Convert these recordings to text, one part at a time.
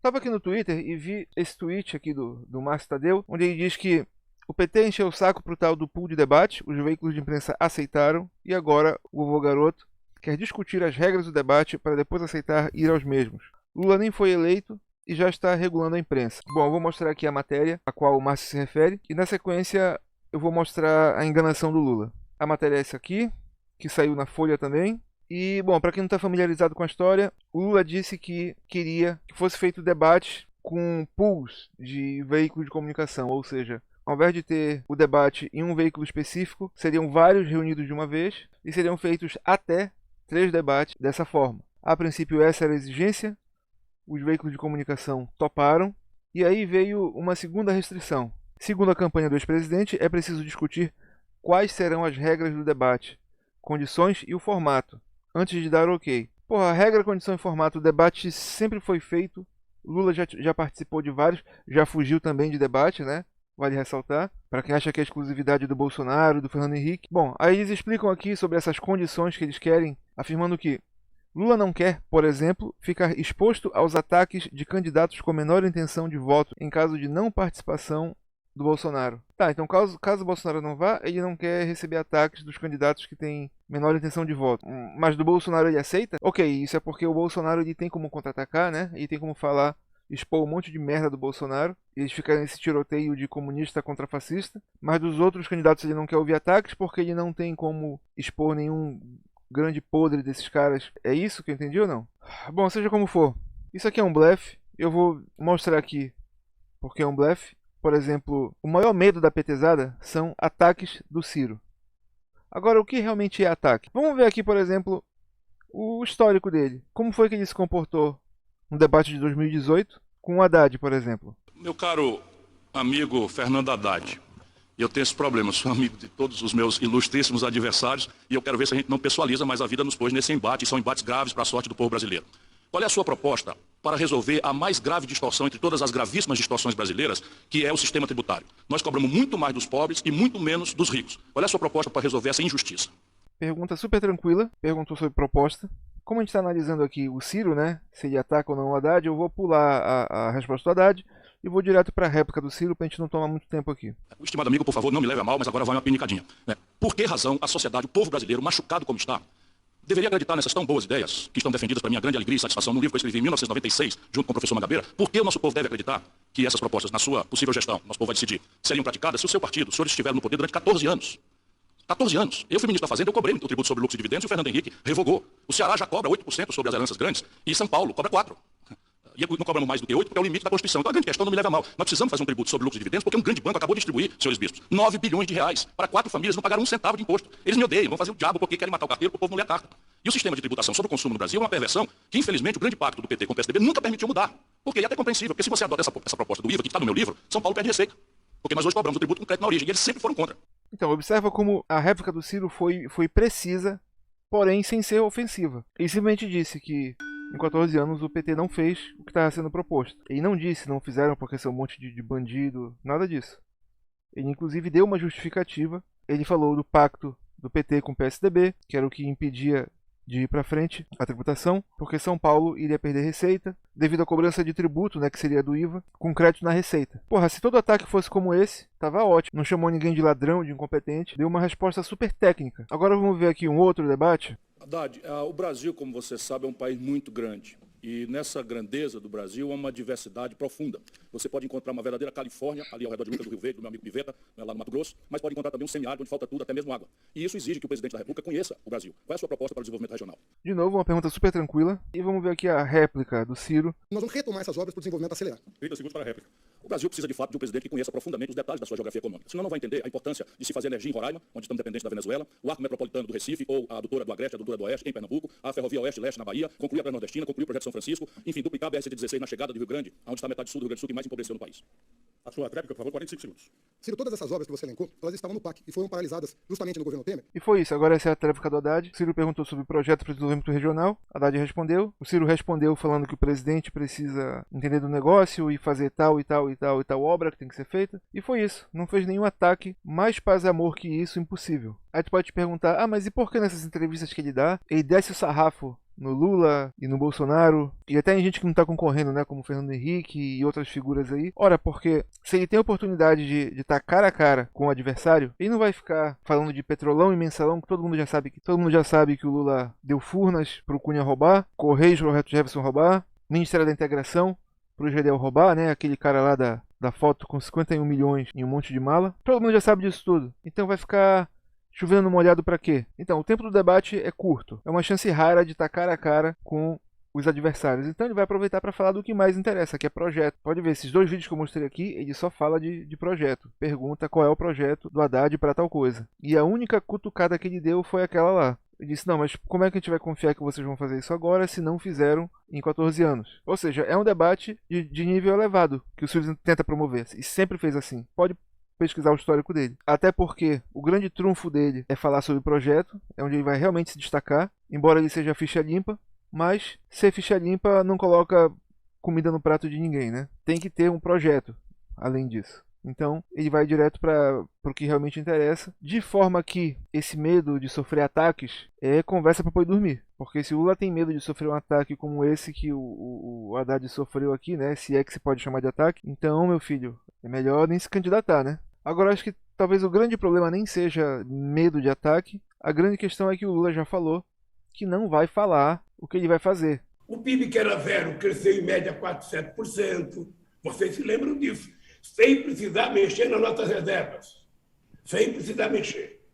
Tava aqui no Twitter e vi esse tweet aqui do Márcio Tadeu, onde ele diz que o PT encheu o saco pro tal do pool de debate, os veículos de imprensa aceitaram, e agora o vovô garoto quer discutir as regras do debate para depois aceitar ir aos mesmos. Lula nem foi eleito e já está regulando a imprensa. Bom, eu vou mostrar aqui a matéria a qual o Márcio se refere, e na sequência eu vou mostrar a enganação do Lula. A matéria é essa aqui, que saiu na Folha também. E, bom, para quem não está familiarizado com a história, o Lula disse que queria que fosse feito debate com pools de veículos de comunicação, ou seja, ao invés de ter o debate em um veículo específico, seriam vários reunidos de uma vez e seriam feitos até 3 debates dessa forma. A princípio essa era a exigência, os veículos de comunicação toparam, e aí veio uma segunda restrição. Segundo a campanha do ex-presidente, é preciso discutir quais serão as regras do debate, condições e o formato, antes de dar ok. Porra, a regra, condição e formato do debate sempre foi feito. Lula já participou de vários, já fugiu também de debate, né? Vale ressaltar. Para quem acha que é exclusividade do Bolsonaro, do Fernando Henrique. Bom, aí eles explicam aqui sobre essas condições que eles querem, afirmando que Lula não quer, por exemplo, ficar exposto aos ataques de candidatos com menor intenção de voto em caso de não participação do Bolsonaro. Tá, então caso o Bolsonaro não vá, ele não quer receber ataques dos candidatos que têm menor intenção de voto. Mas do Bolsonaro ele aceita? Ok, isso é porque o Bolsonaro ele tem como contra-atacar, né? Ele tem como falar, expor um monte de merda do Bolsonaro. Eles ficam nesse tiroteio de comunista contra fascista. Mas dos outros candidatos ele não quer ouvir ataques porque ele não tem como expor nenhum grande podre desses caras. É isso que eu entendi ou não? Bom, seja como for. Isso aqui é um blefe. Eu vou mostrar aqui porque é um blefe. Por exemplo, o maior medo da petezada são ataques do Ciro. Agora, o que realmente é ataque? Vamos ver aqui, por exemplo, o histórico dele. Como foi que ele se comportou no debate de 2018 com o Haddad, por exemplo? Meu caro amigo Fernando Haddad, eu tenho esse problema, sou amigo de todos os meus ilustríssimos adversários e eu quero ver se a gente não pessoaliza, mas a vida nos pôs nesse embate, e são embates graves para a sorte do povo brasileiro. Qual é a sua proposta para resolver a mais grave distorção entre todas as gravíssimas distorções brasileiras, que é o sistema tributário? Nós cobramos muito mais dos pobres e muito menos dos ricos. Qual é a sua proposta para resolver essa injustiça? Pergunta super tranquila, perguntou sobre proposta. Como a gente está analisando aqui o Ciro, né, se ele ataca ou não o Haddad, eu vou pular a resposta do Haddad e vou direto para a réplica do Ciro para a gente não tomar muito tempo aqui. O estimado amigo, por favor, não me leve a mal, mas agora vai uma pinicadinha. Por que razão a sociedade, o povo brasileiro, machucado como está, deveria acreditar nessas tão boas ideias, que estão defendidas para minha grande alegria e satisfação no livro que eu escrevi em 1996, junto com o professor Mangabeira? Por que o nosso povo deve acreditar que essas propostas, na sua possível gestão, nosso povo vai decidir, seriam praticadas se o seu partido, os senhores estiveram no poder durante 14 anos? 14 anos. Eu fui ministro da Fazenda, eu cobrei o tributo sobre lucros e dividendos e o Fernando Henrique revogou. O Ceará já cobra 8% sobre as heranças grandes e São Paulo cobra 4%. E não cobramos mais do que 8% porque é o limite da Constituição. Então a grande questão, não me leva a mal. Nós precisamos fazer um tributo sobre lucros e dividendos porque um grande banco acabou de distribuir, senhores bispos, 9 bilhões de reais para 4 famílias, não pagaram um centavo de imposto. Eles me odeiam, vão fazer o diabo porque querem matar o carteiro, porque o povo não lê a carta. E o sistema de tributação sobre o consumo no Brasil é uma perversão que, infelizmente, o grande pacto do PT com o PSDB nunca permitiu mudar. Porque é até compreensível, porque se você adota essa proposta do IVA, que está no meu livro, São Paulo perde receita. Porque nós hoje cobramos o tributo com crédito na origem, e eles sempre foram contra. Então, observa como a réplica do Ciro foi precisa, porém sem ser ofensiva. Ele simplesmente disse que em 14 anos o PT não fez o que estava sendo proposto. Ele não disse, não fizeram porque são um monte de bandido, nada disso. Ele inclusive deu uma justificativa. Ele falou do pacto do PT com o PSDB, que era o que impedia de ir para frente a tributação, porque São Paulo iria perder receita devido à cobrança de tributo, né, que seria do IVA, com crédito na receita. Porra, se todo ataque fosse como esse, tava ótimo. Não chamou ninguém de ladrão, de incompetente, deu uma resposta super técnica. Agora vamos ver aqui um outro debate. Haddad, o Brasil, como você sabe, é um país muito grande. E nessa grandeza do Brasil há uma diversidade profunda. Você pode encontrar uma verdadeira Califórnia, ali ao redor de Lucas do Rio Verde, do meu amigo Piveta, lá no Mato Grosso, mas pode encontrar também um semiárido onde falta tudo, até mesmo água. E isso exige que o presidente da República conheça o Brasil. Qual é a sua proposta para o desenvolvimento regional? De novo, uma pergunta super tranquila. E vamos ver aqui a réplica do Ciro. Nós vamos retomar essas obras para o desenvolvimento acelerar. 30 segundos para a réplica. O Brasil precisa, de fato, de um presidente que conheça profundamente os detalhes da sua geografia econômica. Senão não vai entender a importância de se fazer energia em Roraima, onde estamos dependentes da Venezuela, o arco metropolitano do Recife, ou a adutora do Agreste, a adutora do Oeste, em Pernambuco, a ferrovia Oeste-Leste na Bahia, concluir a Transnordestina, concluir o projeto São Francisco, enfim, duplicar a BR-116 na chegada do Rio Grande, onde está a metade sul do Rio Grande do Sul, que mais empobreceu no país. A sua réplica, por favor, 45 segundos. Ciro, todas essas obras que você elencou, elas estavam no PAC e foram paralisadas justamente no governo Temer. E foi isso, agora essa é a réplica do Haddad. O Ciro perguntou sobre o projeto para o desenvolvimento regional. Haddad respondeu. O Ciro respondeu falando que o presidente precisa entender do negócio e fazer tal e tal e tal e tal obra que tem que ser feita. E foi isso. Não fez nenhum ataque mais paz e amor que isso, impossível. Aí tu pode te perguntar, mas e por que nessas entrevistas que ele dá, ele desce o sarrafo no Lula e no Bolsonaro, e até em gente que não está concorrendo, né, como Fernando Henrique e outras figuras aí. Ora, porque se ele tem a oportunidade de estar cara a cara com o adversário, ele não vai ficar falando de petrolão e mensalão, que todo mundo já sabe que o Lula deu Furnas pro Cunha roubar, Correios pro Reto Jefferson roubar, Ministério da Integração pro Gedel roubar, né, aquele cara lá da foto com 51 milhões em um monte de mala. Todo mundo já sabe disso tudo. Então vai ficar chovendo no molhado pra quê? Então, o tempo do debate é curto. É uma chance rara de estar cara a cara com os adversários. Então ele vai aproveitar para falar do que mais interessa, que é projeto. Pode ver, esses 2 vídeos que eu mostrei aqui, ele só fala de projeto. Pergunta qual é o projeto do Haddad para tal coisa. E a única cutucada que ele deu foi aquela lá. Ele disse, não, mas como é que a gente vai confiar que vocês vão fazer isso agora se não fizeram em 14 anos? Ou seja, é um debate de nível elevado que o Silvio tenta promover. E sempre fez assim. Pode pesquisar o histórico dele. Até porque o grande trunfo dele é falar sobre o projeto, é onde ele vai realmente se destacar, embora ele seja ficha limpa, mas ser ficha limpa não coloca comida no prato de ninguém, né? Tem que ter um projeto, além disso. Então, ele vai direto para o que realmente interessa, de forma que esse medo de sofrer ataques é conversa para poder dormir. Porque se o Lula tem medo de sofrer um ataque como esse que o Haddad sofreu aqui, né? Se é que se pode chamar de ataque, então, meu filho, é melhor nem se candidatar, né? Agora, acho que talvez o grande problema nem seja medo de ataque. A grande questão é que o Lula já falou que não vai falar o que ele vai fazer. O PIB, que era zero, cresceu em média 4,7%. Vocês se lembram disso. Sem precisar mexer nas nossas reservas. Sem precisar mexer.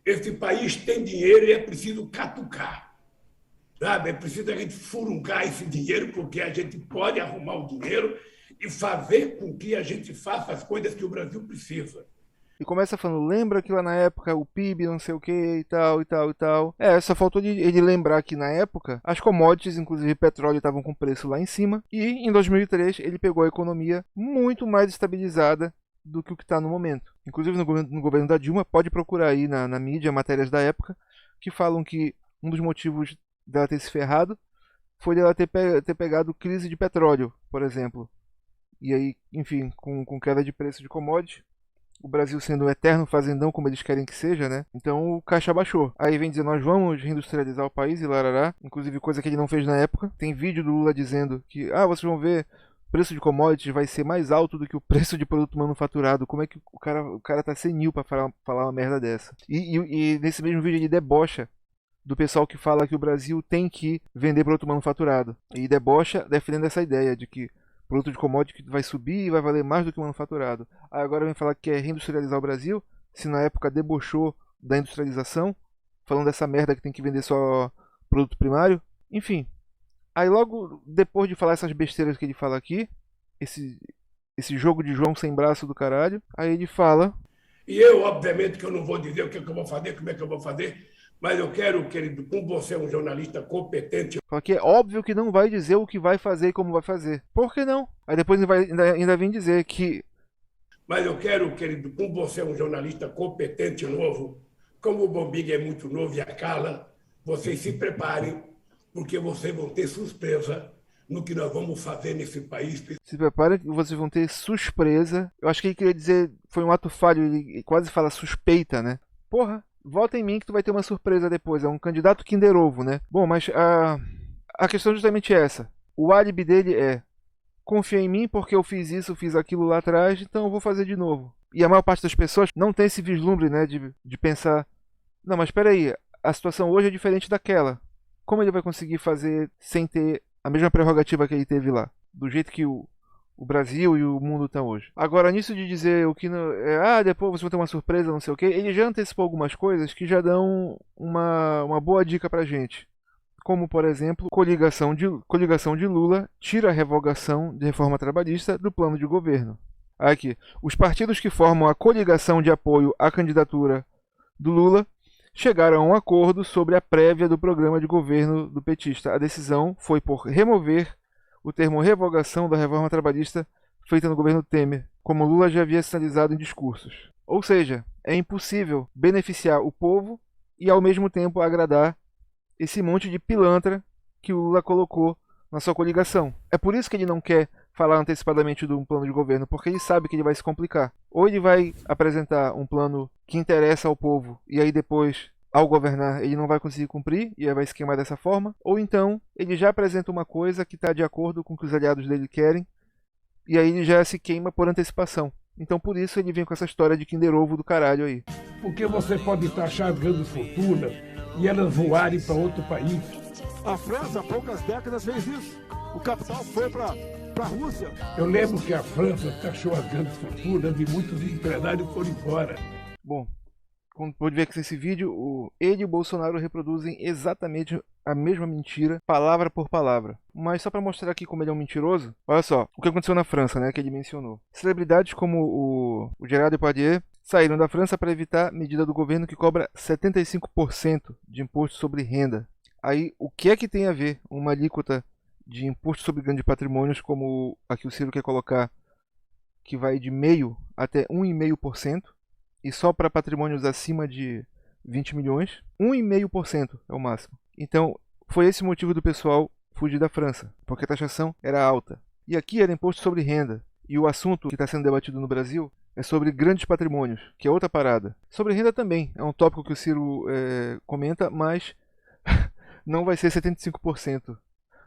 Esse país tem dinheiro e é preciso catucar. Sabe? É preciso a gente furungar esse dinheiro, porque a gente pode arrumar o dinheiro e fazer com que a gente faça as coisas que o Brasil precisa. E começa falando, lembra que lá na época o PIB não sei o que e tal, e tal, e tal. Só faltou ele lembrar que na época as commodities, inclusive petróleo, estavam com preço lá em cima. E em 2003 ele pegou a economia muito mais estabilizada do que o que está no momento. Inclusive no governo da Dilma, pode procurar aí na mídia matérias da época que falam que um dos motivos dela ter se ferrado foi dela ter pegado crise de petróleo, por exemplo. E aí, enfim, com queda de preço de commodity, o Brasil sendo um eterno fazendão como eles querem que seja, né? Então o caixa baixou. Aí vem dizer, nós vamos reindustrializar o país e larará. Inclusive coisa que ele não fez na época. Tem vídeo do Lula dizendo que, vocês vão ver, o preço de commodities vai ser mais alto do que o preço de produto manufaturado. Como é que o cara tá senil pra falar uma merda dessa? E nesse mesmo vídeo ele debocha do pessoal que fala que o Brasil tem que vender produto manufaturado. E debocha defendendo essa ideia de que produto de commodity vai subir e vai valer mais do que o manufaturado. Aí agora vem falar que quer reindustrializar o Brasil, se na época debochou da industrialização, falando dessa merda que tem que vender só produto primário. Enfim, aí logo depois de falar essas besteiras que ele fala aqui, esse jogo de João sem braço do caralho, aí ele fala... E eu, obviamente, que eu não vou dizer o que eu vou fazer, como é que eu vou fazer... Mas eu quero, querido, como você é um jornalista competente... Fala que é óbvio que não vai dizer o que vai fazer e como vai fazer. Por que não? Aí depois ainda vem dizer que... Mas eu quero, querido, como você é um jornalista competente novo, como o Bombig é muito novo e a Carla, vocês se preparem, porque vocês vão ter surpresa no que nós vamos fazer nesse país. Se preparem que vocês vão ter surpresa. Eu acho que ele queria dizer, foi um ato falho, ele quase fala suspeita, né? Porra! Vota em mim que tu vai ter uma surpresa depois. É um candidato Kinder Ovo, né? Bom, mas a questão é justamente essa. O álibi dele é: confia em mim porque eu fiz isso, fiz aquilo lá atrás, então eu vou fazer de novo. E a maior parte das pessoas não tem esse vislumbre, né? De pensar: não, mas espera aí, a situação hoje é diferente daquela. Como ele vai conseguir fazer sem ter a mesma prerrogativa que ele teve lá? Do jeito que o Brasil e o mundo estão hoje. Agora, nisso de dizer o que não, depois você vai ter uma surpresa, não sei o que, ele já antecipou algumas coisas que já dão uma boa dica pra gente. Como, por exemplo, coligação de Lula tira a revogação de reforma trabalhista do plano de governo. Aqui, os partidos que formam a coligação de apoio à candidatura do Lula chegaram a um acordo sobre a prévia do programa de governo do petista. A decisão foi por remover o termo revogação da reforma trabalhista feita no governo Temer, como Lula já havia sinalizado em discursos. Ou seja, é impossível beneficiar o povo e ao mesmo tempo agradar esse monte de pilantra que o Lula colocou na sua coligação. É por isso que ele não quer falar antecipadamente de um plano de governo, porque ele sabe que ele vai se complicar. Ou ele vai apresentar um plano que interessa ao povo e aí depois ao governar, ele não vai conseguir cumprir e aí vai se queimar dessa forma, ou então ele já apresenta uma coisa que está de acordo com o que os aliados dele querem e aí ele já se queima por antecipação. Então por isso ele vem com essa história de Kinder Ovo do caralho aí. Porque você pode estar chagando fortuna e elas voarem para outro país. A França, há poucas décadas, fez isso. O capital foi para a Rússia. Eu lembro que a França está chagando fortuna e muitos empresários foram embora. Bom, como pode ver aqui nesse vídeo, ele e o Bolsonaro reproduzem exatamente a mesma mentira, palavra por palavra. Mas só para mostrar aqui como ele é um mentiroso, olha só, o que aconteceu na França, né, que ele mencionou. Celebridades como o Gerard Depardieu saíram da França para evitar medida do governo que cobra 75% de imposto sobre renda. Aí, o que é que tem a ver uma alíquota de imposto sobre grandes patrimônios, como aqui o Ciro quer colocar, que vai de 0,5% até 1,5%, e só para patrimônios acima de 20 milhões, 1,5% é o máximo. Então, foi esse o motivo do pessoal fugir da França, porque a taxação era alta. E aqui era imposto sobre renda. E o assunto que está sendo debatido no Brasil é sobre grandes patrimônios, que é outra parada. Sobre renda também, é um tópico que o Ciro comenta, mas não vai ser 75%.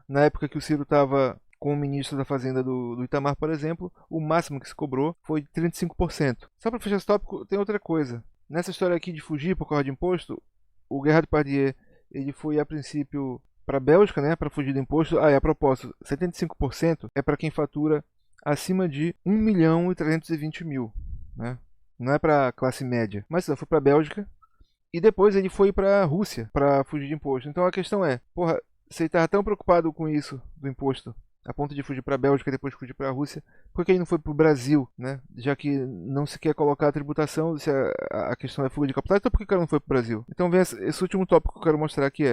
Na época que o Ciro estava com o ministro da Fazenda do Itamar, por exemplo, o máximo que se cobrou foi 35%. Só para fechar esse tópico, tem outra coisa. Nessa história aqui de fugir por causa de imposto, o Gerard Depardieu, ele foi a princípio para a Bélgica, né, para fugir do imposto. E a propósito, 75% é para quem fatura acima de 1.320.000, né? Não é para a classe média. Mas foi para a Bélgica e depois ele foi para a Rússia para fugir de imposto. Então a questão é, porra, você estava tão preocupado com isso do imposto, a ponto de fugir para a Bélgica e depois fugir para a Rússia, por que ele não foi para o Brasil, né? Já que não se quer colocar a tributação, se a questão é fuga de capital, então por que o cara não foi para o Brasil? Então vem esse último tópico que eu quero mostrar aqui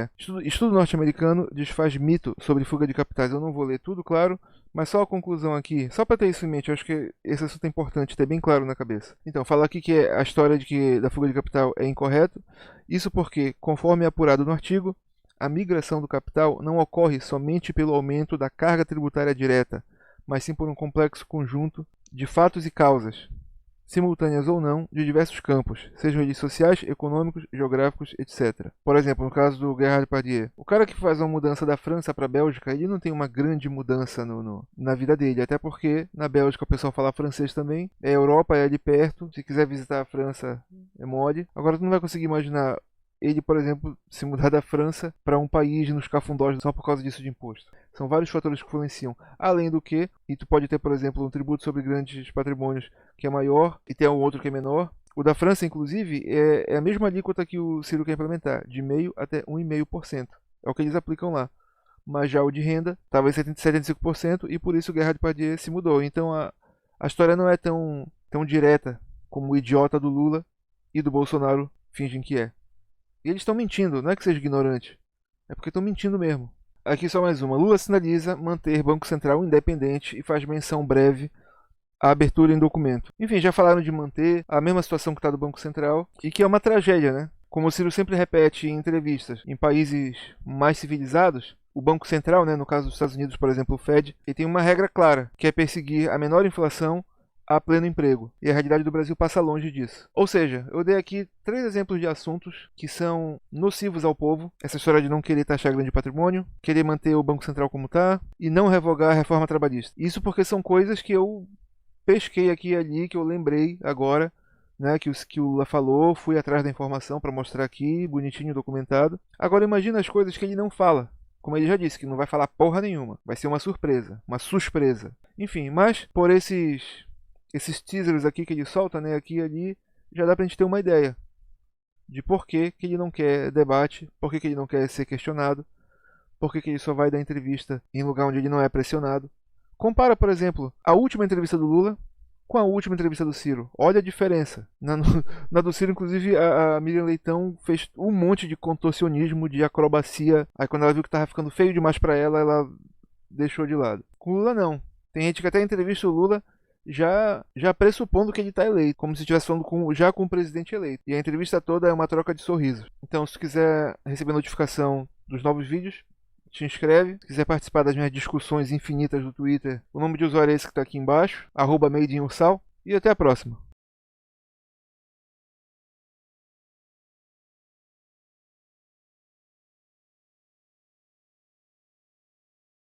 estudo norte-americano desfaz mito sobre fuga de capitais. Eu não vou ler tudo, claro, mas só a conclusão aqui, só para ter isso em mente, eu acho que esse assunto é importante ter bem claro na cabeça. Então, falar aqui que a história da fuga de capital é incorreto, isso porque, conforme é apurado no artigo, a migração do capital não ocorre somente pelo aumento da carga tributária direta, mas sim por um complexo conjunto de fatos e causas, simultâneas ou não, de diversos campos, sejam eles sociais, econômicos, geográficos, etc. Por exemplo, no caso do Gerard Depardieu, o cara que faz uma mudança da França para a Bélgica, ele não tem uma grande mudança na vida dele, até porque na Bélgica o pessoal fala francês também, a Europa é ali perto, se quiser visitar a França é mole. Agora tu não vai conseguir imaginar ele, por exemplo, se mudar da França para um país nos cafundós só por causa disso de imposto. São vários fatores que influenciam. Além do que, e tu pode ter, por exemplo, um tributo sobre grandes patrimônios que é maior e tem um outro que é menor. O da França, inclusive, é a mesma alíquota que o Ciro quer implementar, de 0,5% até 1,5%. É o que eles aplicam lá. Mas já o de renda estava em 75% e por isso o Gerard Depardieu se mudou. Então a história não é tão direta como o idiota do Lula e do Bolsonaro fingem que é. E eles estão mentindo, não é que seja ignorante, é porque estão mentindo mesmo. Aqui só mais uma. Lula sinaliza manter Banco Central independente e faz menção breve à abertura em documento. Enfim, já falaram de manter a mesma situação que está do Banco Central e que é uma tragédia, né? Como o Ciro sempre repete em entrevistas, em países mais civilizados, o Banco Central, né, no caso dos Estados Unidos, por exemplo, o Fed, ele tem uma regra clara, que é perseguir a menor inflação a pleno emprego. E a realidade do Brasil passa longe disso. Ou seja, eu dei aqui 3 exemplos de assuntos que são nocivos ao povo. Essa história de não querer taxar grande patrimônio, querer manter o Banco Central como está e não revogar a reforma trabalhista. Isso porque são coisas que eu pesquei aqui e ali, que eu lembrei agora, né, que o Lula falou, fui atrás da informação para mostrar aqui, bonitinho, documentado. Agora imagina as coisas que ele não fala. Como ele já disse, que não vai falar porra nenhuma. Vai ser uma surpresa, uma surpresa. Enfim, mas por esses teasers aqui que ele solta, né, aqui e ali, já dá pra gente ter uma ideia de por que ele não quer debate, por que ele não quer ser questionado, por que ele só vai dar entrevista em lugar onde ele não é pressionado. Compara, por exemplo, a última entrevista do Lula com a última entrevista do Ciro. Olha a diferença. Na do Ciro, inclusive, a Miriam Leitão fez um monte de contorcionismo, de acrobacia. Aí quando ela viu que tava ficando feio demais pra ela deixou de lado. Com o Lula não. Tem gente que até entrevista o Lula já pressupondo que ele está eleito, como se estivesse falando já com o presidente eleito. E a entrevista toda é uma troca de sorrisos. Então, se quiser receber notificação dos novos vídeos, te inscreve. Se quiser participar das minhas discussões infinitas do Twitter, o nome de usuário é esse que está aqui embaixo, @madeinursal. E até a próxima.